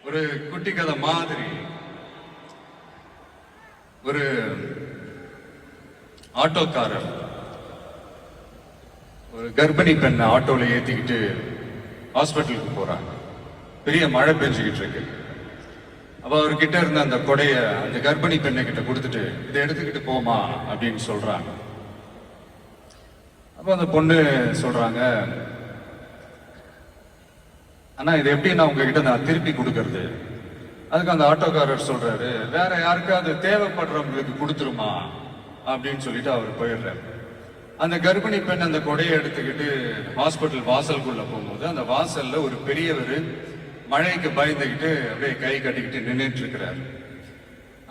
ஒரு குட்டி கதை மாதிரி ஒரு ஆட்டோக்காரர் ஒரு கர்ப்பிணி பெண்ணை ஆட்டோல ஏத்திக்கிட்டு ஹாஸ்பிட்டலுக்கு போறாங்க. பெரிய மழை பெஞ்சுக்கிட்டு இருக்கு. அப்ப அவர்கிட்ட இருந்த அந்த கொடைய அந்த கர்ப்பிணி பெண்ணை கிட்ட கொடுத்துட்டு இதை எடுத்துக்கிட்டு போமா அப்படின்னு சொல்றாங்க. அப்ப அந்த பொண்ணு சொல்றாங்க, ஆனா இது எப்படி நான் உங்ககிட்ட நான் திருப்பி கொடுக்கறது? அதுக்கு அந்த ஆட்டோக்காரர் சொல்றாரு, வேற யாருக்காவது தேவைப்படுறவங்களுக்கு கொடுத்துருமா அப்படின்னு சொல்லிட்டு அவர் போயிடுறாரு. அந்த கர்ப்பிணி பெண் அந்த கொடையை எடுத்துக்கிட்டு ஹாஸ்பிட்டல் வாசலுக்குள்ள போகும்போது அந்த வாசல்ல ஒரு பெரியவர் மழைக்கு பயந்துகிட்டு அப்படியே கை கட்டிக்கிட்டு நின்றுட்டு இருக்கிறார்.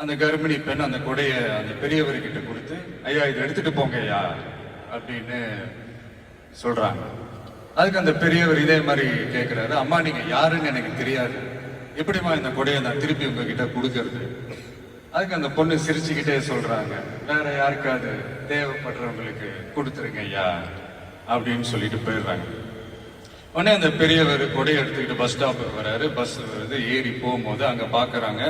அந்த கர்ப்பிணி பெண் அந்த கொடைய அந்த பெரியவர்கிட்ட கொடுத்து, ஐயா இதை எடுத்துட்டு போங்க ஐயா அப்படின்னு சொல்றாங்க. அதுக்கு அந்த பெரியவர் இதே மாதிரி கேட்கிறாரு, அம்மா நீங்க யாருன்னு எனக்கு தெரியாது, எப்படிமா இந்த கொடையை நான் திருப்பி உங்ககிட்ட கொடுக்கறது? அதுக்கு அந்த பொண்ணு சிரிச்சுக்கிட்டே சொல்றாங்க, வேற யாருக்காவது தேவைப்படுறவங்களுக்கு கொடுத்துருங்க ஐயா அப்படின்னு சொல்லிட்டு போயிடுறாங்க. உடனே அந்த பெரியவர் கொடையை எடுத்துக்கிட்டு பஸ் ஸ்டாப்புக்கு வர்றாரு. பஸ் வருது, ஏறி போகும்போது அங்க பாக்குறாங்க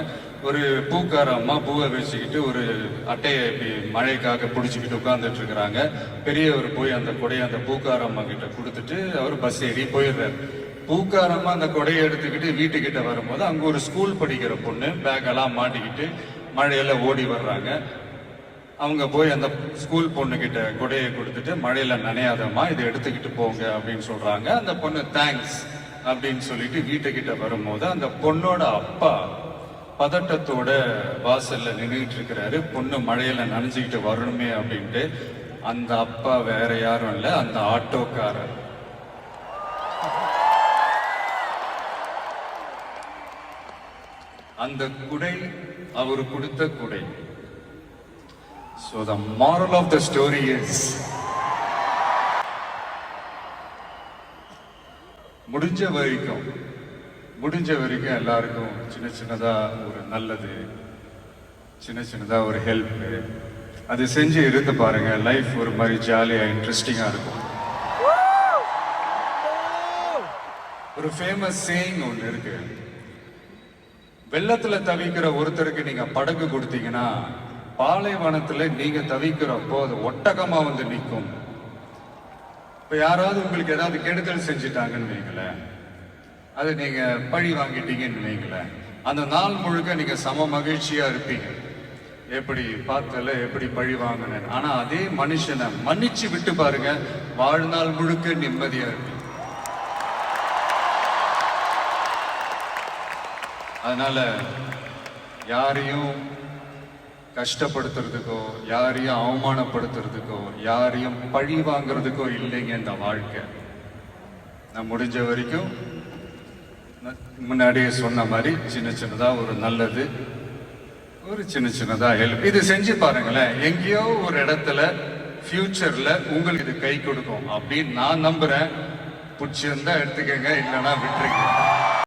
ஒரு பூக்கார அம்மா பூவை வச்சுக்கிட்டு ஒரு அட்டையை இப்படி மழைக்காக பிடிச்சிக்கிட்டு உட்கார்ந்துட்டு இருக்கிறாங்க. பெரியவர் போய் அந்த கொடையை அந்த பூக்கார அம்மா கிட்ட கொடுத்துட்டு அவர் பஸ் ஏறி போயிடுறாரு. பூக்காரம்மா அந்த கொடையை எடுத்துக்கிட்டு வீட்டுக்கிட்ட வரும்போது அங்க ஒரு ஸ்கூல் படிக்கிற பொண்ணு பேக் எல்லாம் மாட்டிக்கிட்டு மழையில ஓடி வர்றாங்க. அவங்க போய் அந்த ஸ்கூல் பொண்ணு கிட்ட கொடையை கொடுத்துட்டு, மழையில நனையாதம்மா இதை எடுத்துக்கிட்டு போங்க அப்படின்னு சொல்றாங்க. அந்த பொண்ணு தேங்க்ஸ் அப்படின்னு சொல்லிட்டு வீட்டுக்கிட்ட வரும்போது அந்த பொண்ணோட அப்பா பதட்டத்தோட வாசல்ல நின்றுட்டு இருக்கிறாரு. பொண்ணு மழையில நனைஞ்சுக்கிட்டு வரணுமே அப்படின்ட்டு. அந்த அப்பா வேற யாரும் இல்ல, அந்த ஆட்டோக்காரர். அந்த குடை அவர் கொடுத்த குடை. So the moral of the story is, முடிஞ்ச வரைக்கும் எல்லாருக்கும் சின்ன சின்னதா ஒரு நல்லது, சின்ன சின்னதா ஒரு ஹெல்ப் அது செஞ்சு இருந்து பாருங்க. லைஃப் ஒரு மாதிரி ஜாலியா இன்ட்ரெஸ்டிங்கா இருக்கும். ஒரு ஃபேமஸ் சேயிங் ஒன்று இருக்கு, வெள்ளத்துல தவிக்கிற ஒருத்தருக்கு நீங்க படகு கொடுத்தீங்கன்னா பாலைவனத்துல நீங்க தவிக்கிறப்போ அது ஒட்டகமா வந்து நிற்கும். இப்ப யாராவது உங்களுக்கு ஏதாவது கெடுதல் செஞ்சுட்டாங்கன்னு வைங்களேன், அது நீங்க பழி வாங்கிட்டீங்கன்னு வைங்களேன், அந்த நாள் முழுக்க நீங்க சம மகிழ்ச்சியா இருப்பீங்க. எப்படி பார்த்தல எப்படி பழி வாங்கினேன். ஆனா அதே மனுஷனை மன்னிச்சு விட்டு பாருங்க, வாழ்நாள் முழுக்க நிம்மதியா இருப்பீங்க. அதனால யாரையும் கஷ்டப்படுத்துறதுக்கோ யாரையும் அவமானப்படுத்துறதுக்கோ யாரையும் பழி வாங்குறதுக்கோ இல்லைங்க இந்த வாழ்க்கை. நான் முடிஞ்ச வரைக்கும் முன்னாடியே சொன்ன மாதிரி சின்ன சின்னதா ஒரு நல்லது, ஒரு சின்ன சின்னதா ஹெல்ப் இது செஞ்சு பாருங்களேன். எங்கேயோ ஒரு இடத்துல ஃபியூச்சர்ல உங்களுக்கு இது கை கொடுக்கும் அப்படின்னு நான் நம்புறேன். பிடிச்சிருந்தா எடுத்துக்கங்க, இல்லைன்னா விட்டுருங்க.